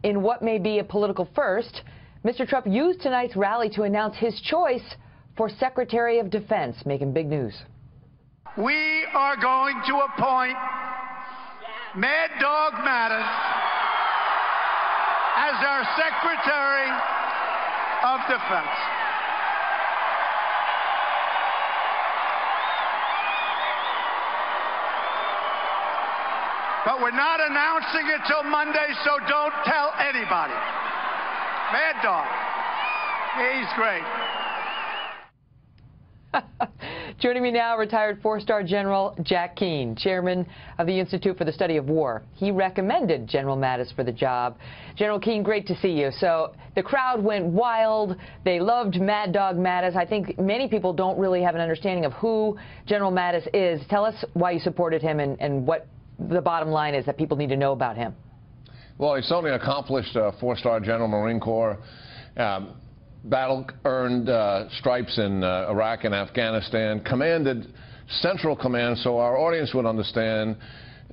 In what may be a political first, Mr. Trump used tonight's rally to announce his choice for Secretary of Defense, making big news. We are going to appoint MADDOG Mattis as our Secretary of Defense. But we're not announcing it till Monday, so don't tell anybody. MADDOG. He's great. Joining me now, retired four-star General Jack Keane, chairman of the Institute for the Study of War. He recommended General Mattis for the job. General Keane, great to see you. So the crowd went wild. They loved MADDOG Mattis. I think many people don't really have an understanding of who General Mattis is. Tell us why you supported him and what the bottom line is that people need to know about him. Well, he's certainly an accomplished four-star General Marine Corps. Battle-earned stripes in Iraq and Afghanistan, commanded Central Command, so our audience would understand,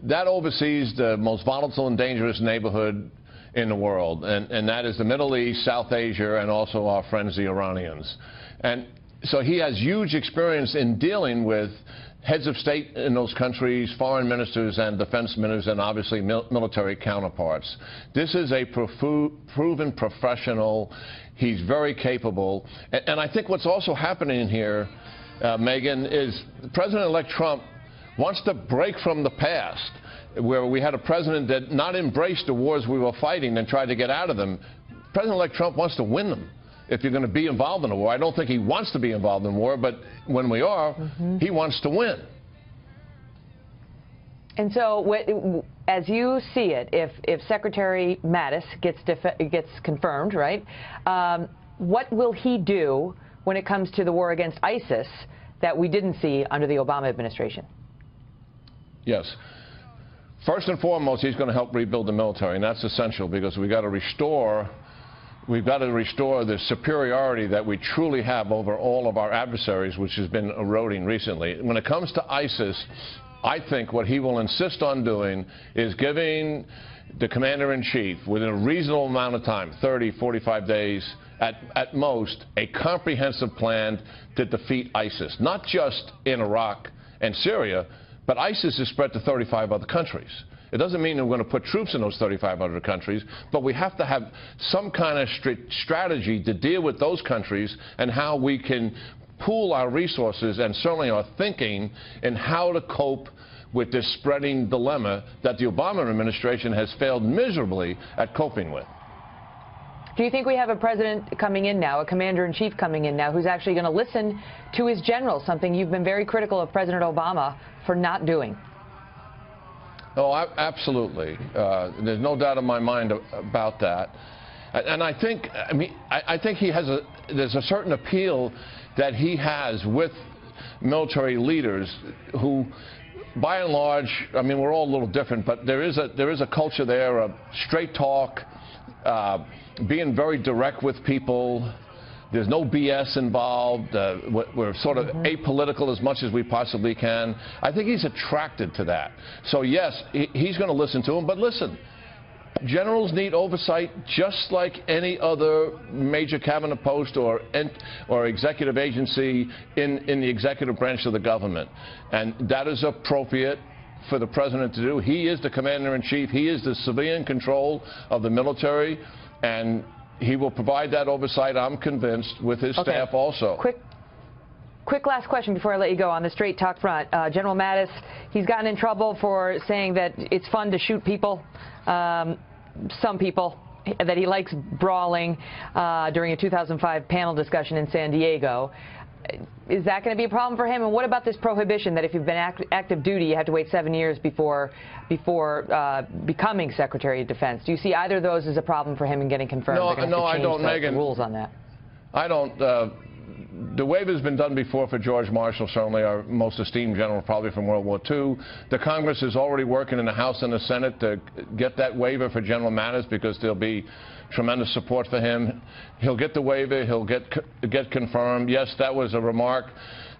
that oversees the most volatile and dangerous neighborhood in the world, and that is the Middle East, South Asia, and also our friends, the Iranians. And so he has huge experience in dealing with heads of state in those countries, foreign ministers and defense ministers, and obviously military counterparts. This is a proven professional. He's very capable. And I think what's also happening here, Megan, is President-elect Trump wants to break from the past, where we had a president that not embraced the wars we were fighting and tried to get out of them. President-elect Trump wants to win them. If you're going to be involved in a war, I don't think he wants to be involved in war, but when we are, he wants to win. And so, as you see it, if Secretary Mattis gets confirmed, right, what will he do when it comes to the war against ISIS that we didn't see under the Obama administration? Yes. First and foremost, he's going to help rebuild the military, and that's essential because we've got to restore the superiority that we truly have over all of our adversaries, which has been eroding recently. When it comes to ISIS, I think what he will insist on doing is giving the commander-in-chief, within a reasonable amount of time, 30, 45 days at most, a comprehensive plan to defeat ISIS, not just in Iraq and Syria, but ISIS is spread to 35 other countries. It doesn't mean that we're going to put troops in those 35 other countries, but we have to have some kind of strategy to deal with those countries and how we can pool our resources and certainly our thinking in how to cope with this spreading dilemma that the Obama administration has failed miserably at coping with. Do you think we have a president coming in now, a commander-in-chief coming in now, who's actually going to listen to his generals, something you've been very critical of President Obama for not doing? Oh, absolutely. There's no doubt in my mind about that. And I think, I think there's a certain appeal that he has with military leaders who, by and large, I mean, we're all a little different, but there is a culture there of straight talk, being very direct with people. There's no BS involved. We're sort of apolitical as much as we possibly can. I think he's attracted to that. So, yes, he's going to listen to him. But listen, generals need oversight just like any other major cabinet post or executive agency in the executive branch of the government. And that is appropriate for the president to do. He is the commander-in-chief. He is the civilian control of the military. And he will provide that oversight, I'm convinced, with his staff also. Quick last question before I let you go on the straight talk front. General Mattis, he's gotten in trouble for saying that it's fun to shoot people, some people, that he likes brawling during a 2005 panel discussion in San Diego. Is that going to be a problem for him? And what about this prohibition that if you've been active duty, you have to wait 7 years before becoming Secretary of Defense? Do you see either of those as a problem for him in getting confirmed? No, I don't, Megan. The rules on that. I don't. The waiver's been done before for George Marshall, certainly our most esteemed general, probably from World War II. The Congress is already working in the House and the Senate to get that waiver for General Mattis because there'll be tremendous support for him. He'll get the waiver. He'll get confirmed. Yes, that was a remark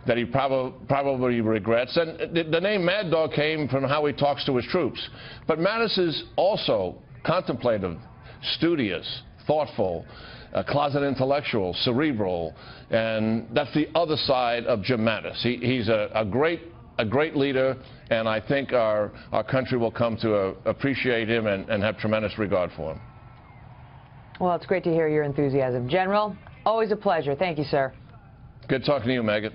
that he probably regrets. And the name MADDOG came from how he talks to his troops. But Mattis is also contemplative, studious, thoughtful, closet intellectual, cerebral, and that's the other side of Jim Mattis. He's a great leader, and I think our country will come to appreciate him and have tremendous regard for him. Well, it's great to hear your enthusiasm. General, always a pleasure. Thank you, sir. Good talking to you, Megan.